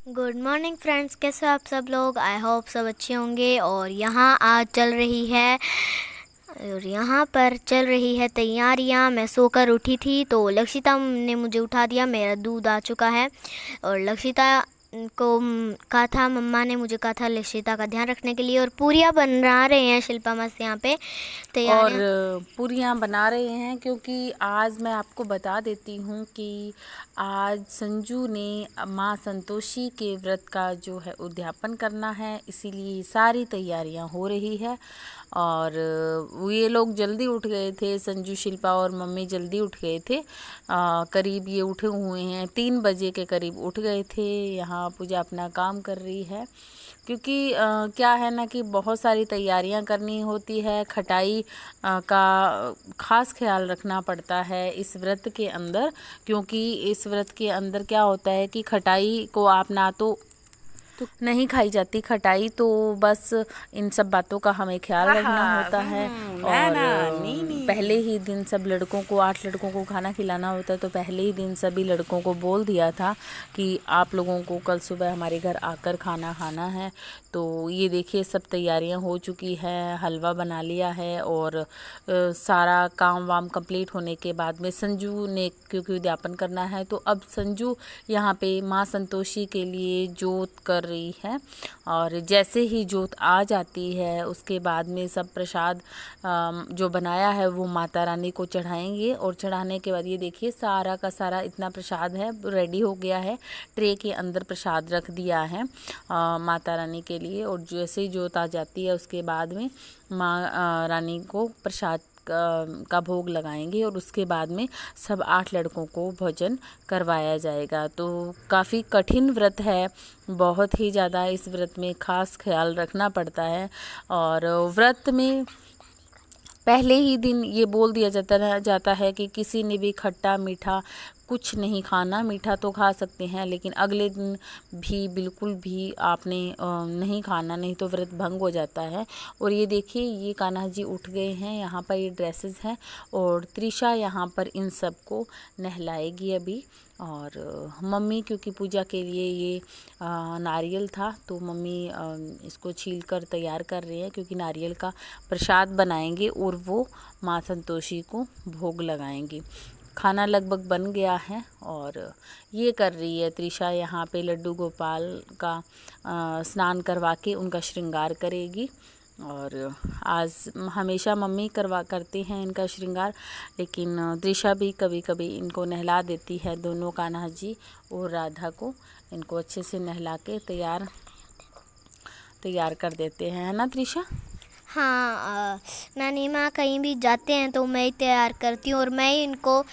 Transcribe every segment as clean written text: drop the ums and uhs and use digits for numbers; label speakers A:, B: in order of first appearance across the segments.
A: Good morning friends, कैसे हो आप सब लोग। आई होप सब अच्छे होंगे। और यहाँ आज चल रही है और यहाँ पर चल रही है तैयारियाँ। मैं सोकर उठी थी तो लक्षिता ने मुझे उठा दिया। मेरा दूध आ चुका है और लक्षिता को कहा था, मम्मा ने मुझे कहा था लक्षिता का ध्यान रखने के लिए। और पूरियाँ बना रहे हैं शिल्पा मासी यहाँ पे
B: और
A: तैयारियाँ।
B: पूरियाँ बना रहे हैं क्योंकि आज मैं आपको बता देती हूँ कि आज संजू ने माँ संतोषी के व्रत का जो है उद्यापन करना है, इसीलिए सारी तैयारियाँ हो रही है। और ये लोग जल्दी उठ गए थे, संजू, शिल्पा और मम्मी जल्दी उठ गए थे। करीब ये उठे हुए हैं 3 बजे के करीब उठ गए थे। यहाँ पूजा अपना काम कर रही है क्योंकि क्या है ना कि बहुत सारी तैयारियां करनी होती है। खटाई का ख़ास ख्याल रखना पड़ता है इस व्रत के अंदर, क्योंकि इस व्रत के अंदर क्या होता है कि खटाई को आप ना तो नहीं खाई जाती खटाई, तो बस इन सब बातों का हमें ख्याल रखना होता है। और पहले ही दिन सब लड़कों को 8 लड़कों को खाना खिलाना होता है, तो पहले ही दिन सभी लड़कों को बोल दिया था कि आप लोगों को कल सुबह हमारे घर आकर खाना खाना है। तो ये देखिए सब तैयारियां हो चुकी है, हलवा बना लिया है और सारा काम वाम कंप्लीट होने के बाद में संजू ने क्योंकि उद्यापन करना है, तो अब संजू यहाँ पे माँ संतोषी के लिए जोत कर रही है। और जैसे ही जोत आ जाती है उसके बाद में सब प्रसाद जो बनाया है वो माता रानी को चढ़ाएंगे। और चढ़ाने के बाद ये देखिए सारा का सारा इतना प्रसाद है रेडी हो गया है। ट्रे के अंदर प्रसाद रख दिया है माता रानी के लिए। और जैसे ही जोत आ जाती है उसके बाद में माँ रानी को प्रसाद का भोग लगाएंगे और उसके बाद में सब 8 लड़कों को भोजन करवाया जाएगा। तो काफ़ी कठिन व्रत है, बहुत ही ज़्यादा इस व्रत में ख़ास ख्याल रखना पड़ता है। और व्रत में पहले ही दिन ये बोल दिया जाता है कि किसी ने भी खट्टा मीठा कुछ नहीं खाना। मीठा तो खा सकते हैं लेकिन अगले दिन भी बिल्कुल भी आपने नहीं खाना, नहीं तो व्रत भंग हो जाता है। और ये देखिए ये कान्हा जी उठ गए हैं, यहाँ पर ये ड्रेसेस हैं और त्रिशा यहाँ पर इन सबको नहलाएगी अभी। और मम्मी क्योंकि पूजा के लिए ये नारियल था तो मम्मी इसको छील कर तैयार कर रहे हैं, क्योंकि नारियल का प्रसाद बनाएंगे और वो माँ संतोषी को भोग लगाएंगी। खाना लगभग बन गया है और ये कर रही है त्रिशा यहाँ पे लड्डू गोपाल का स्नान करवा के उनका श्रृंगार करेगी। और आज हमेशा मम्मी करते हैं इनका श्रृंगार, लेकिन त्रिशा भी कभी कभी इनको नहला देती है। दोनों कान्हा जी और राधा को इनको अच्छे से नहला के तैयार कर देते हैं, है ना त्रिशा।
A: हाँ, नानी माँ कहीं भी जाते हैं तो मैं ही तैयार करती हूँ और मैं ही इनको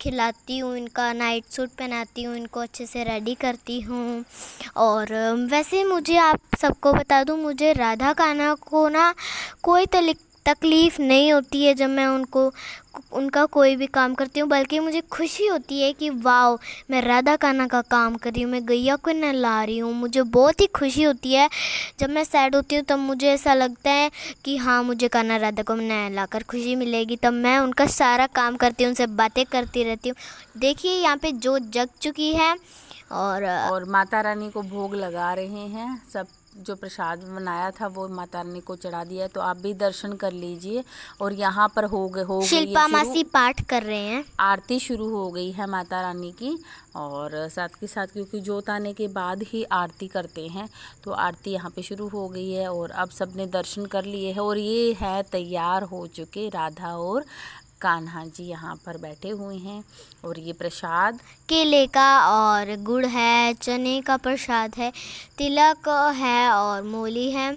A: खिलाती हूँ, इनका नाइट सूट पहनाती हूँ, इनको अच्छे से रेडी करती हूँ। और वैसे मुझे आप सबको बता दूँ, मुझे राधा कान्हा को ना कोई तकलीफ़ नहीं होती है जब मैं उनका कोई भी काम करती हूँ, बल्कि मुझे खुशी होती है कि वाओ मैं राधा कान्हा का काम कर रही हूँ, मैं गैया को नहला रही हूँ। मुझे बहुत ही खुशी होती है। जब मैं सैड होती हूँ तब मुझे ऐसा लगता है कि हाँ मुझे कान्हा राधा को नहला कर खुशी मिलेगी, तब मैं उनका सारा काम करती हूँ, उनसे बातें करती रहती हूँ। देखिए यहाँ पे जोत जग चुकी है
B: और माता रानी को भोग लगा रहे हैं। सब जो प्रसाद बनाया था वो माता रानी को चढ़ा दिया है, तो आप भी दर्शन कर लीजिए। और यहाँ पर हो गई
A: शिल्पा मासी पाठ कर रहे हैं,
B: आरती शुरू हो गई है माता रानी की। और साथ के साथ क्योंकि जोत आने के बाद ही आरती करते हैं, तो आरती यहाँ पे शुरू हो गई है और अब सबने दर्शन कर लिए हैं। और ये है तैयार हो चुके राधा और कान्हा जी यहाँ पर बैठे हुए हैं। और ये प्रसाद
A: केले का और गुड़ है, चने का प्रसाद है, तिलक है और मूली है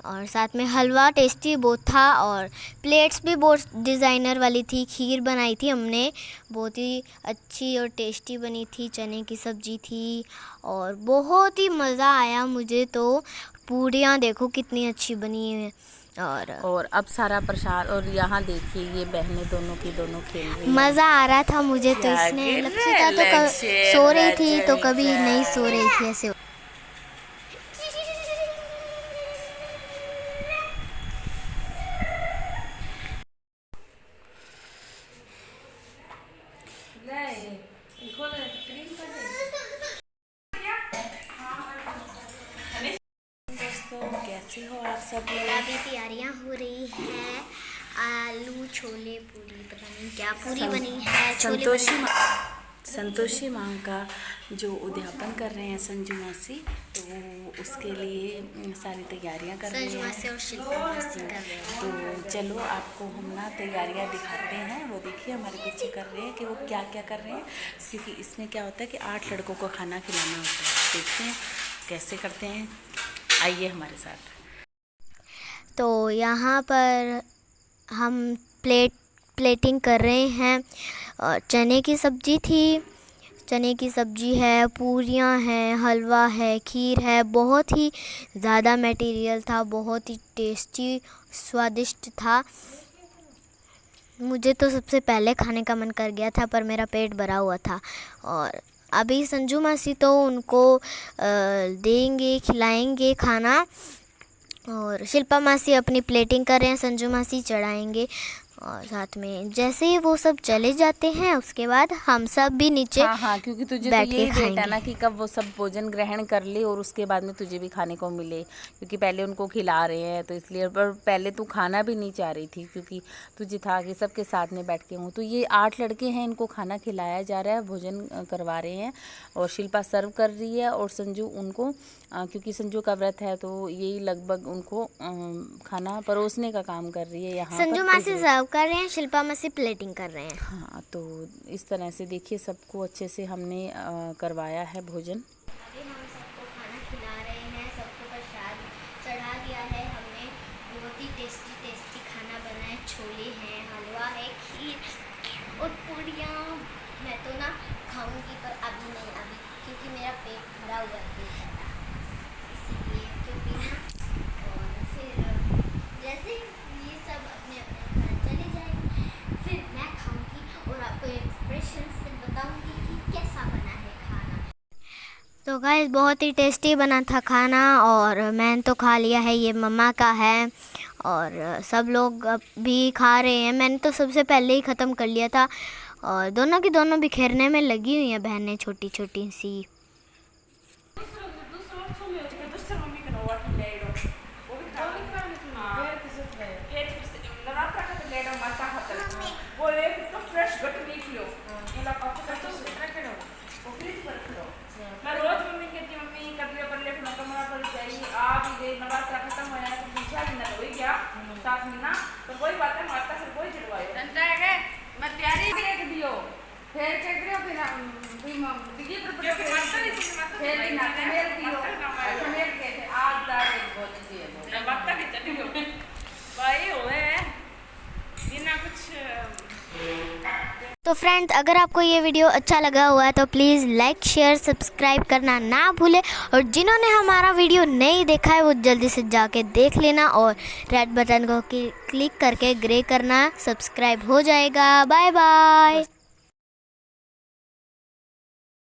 A: और साथ में हलवा टेस्टी बहुत था। और प्लेट्स भी बहुत डिज़ाइनर वाली थी। खीर बनाई थी हमने, बहुत ही अच्छी और टेस्टी बनी थी। चने की सब्ज़ी थी और बहुत ही मज़ा आया मुझे तो। पूरियाँ देखो कितनी अच्छी बनी है।
B: और अब सारा प्रसाद। और यहाँ देखिए ये बहनें दोनों की दोनों खेल रही हैं।
A: मज़ा आ रहा था मुझे तो इसमें। लक्षिता तो सो रही थी तो कभी नहीं सो रही थी, ऐसे।
B: कैसे हो आप सब लोग?
A: अभी तैयारियां हो रही हैं, आलू छोले पूरी, पता नहीं क्या पूरी बनी है, छोले
B: संतोषी माँ का जो उद्यापन कर रहे हैं संजू मासी, तो उसके लिए सारी तैयारियां कर रहे हैं।
A: और शिल्पा मासी कर रहे हैं।
B: तो चलो आपको हम ना तैयारियां दिखाते हैं। वो देखिए हमारे पीछे कर रहे हैं कि वो क्या क्या कर रहे हैं, क्योंकि इसमें क्या होता है कि 8 लड़कों को खाना खिलाना होता है। देखते हैं कैसे करते हैं, आइए हमारे साथ।
A: तो यहाँ पर हम प्लेटिंग कर रहे हैं। चने की सब्ज़ी थी, चने की सब्ज़ी है, पूरियाँ हैं, हलवा है, खीर है। बहुत ही ज़्यादा मटेरियल था, बहुत ही टेस्टी स्वादिष्ट था। मुझे तो सबसे पहले खाने का मन कर गया था, पर मेरा पेट भरा हुआ था। और अभी संजू मासी तो उनको देंगे, खिलाएंगे खाना, और शिल्पा मासी अपनी प्लेटिंग कर रहे हैं, संजू मासी चढ़ाएंगे। और साथ में जैसे ही वो सब चले जाते हैं, उसके बाद हम सब भी नीचे
B: हाँ, क्योंकि तुझे
A: बैठ
B: तो
A: के
B: यही वेट है ना
A: खाएंगे।
B: कि कब वो सब भोजन ग्रहण कर ले और उसके बाद में तुझे भी खाने को मिले, क्योंकि पहले उनको खिला रहे हैं तो इसलिए। पर पहले तू खाना भी नहीं चाह रही थी, क्योंकि तुझे था कि सबके साथ में बैठ के हूँ। तो ये 8 लड़के हैं, इनको खाना खिलाया जा रहा है, भोजन करवा रहे हैं, और शिल्पा सर्व कर रही है, और संजू उनको, क्योंकि संजू का व्रत है तो यही लगभग उनको खाना परोसने का काम कर रही है। यहाँ
A: संजू मासी सर्व कर रहे हैं, शिल्पा मासी प्लेटिंग कर रहे हैं।
B: हाँ, तो इस तरह से देखिए सबको अच्छे से हमने करवाया है भोजन।
A: अभी हम सबको खाना खिला रहे हैं, सबको प्रसाद चढ़ा दिया है हमने। बहुत ही टेस्टी खाना बना है, छोले हैं, हलवा है, खीर और पूरियाँ। मैं तो ना खाऊंगी, पर अभी नहीं, अभी क्योंकि मेरा पेट भरा हुआ है, इसीलिए। क्योंकि ना, और फिर जैसे ये सब अपने अपने घर चले जाएंगे, फिर मैं खाऊंगी और आपको एक्सप्रेशन से बताऊंगी कि कैसा बना है खाना। तो गाइस बहुत ही टेस्टी बना था खाना, और मैंने तो खा लिया है, ये मम्मा का है, और सब लोग भी खा रहे हैं। मैंने तो सबसे पहले ही ख़त्म कर लिया था, और दोनों की दोनों बिखेरने में लगी हुई हैं बहनें, छोटी छोटी सी। तो फ्रेंड्स, अगर आपको ये वीडियो अच्छा लगा हुआ है तो प्लीज़ लाइक, शेयर, सब्सक्राइब करना ना भूलें, और जिन्होंने हमारा वीडियो नहीं देखा है वो जल्दी से जाके देख लेना, और रेड बटन को क्लिक करके ग्रे करना, सब्सक्राइब हो जाएगा। Bye bye.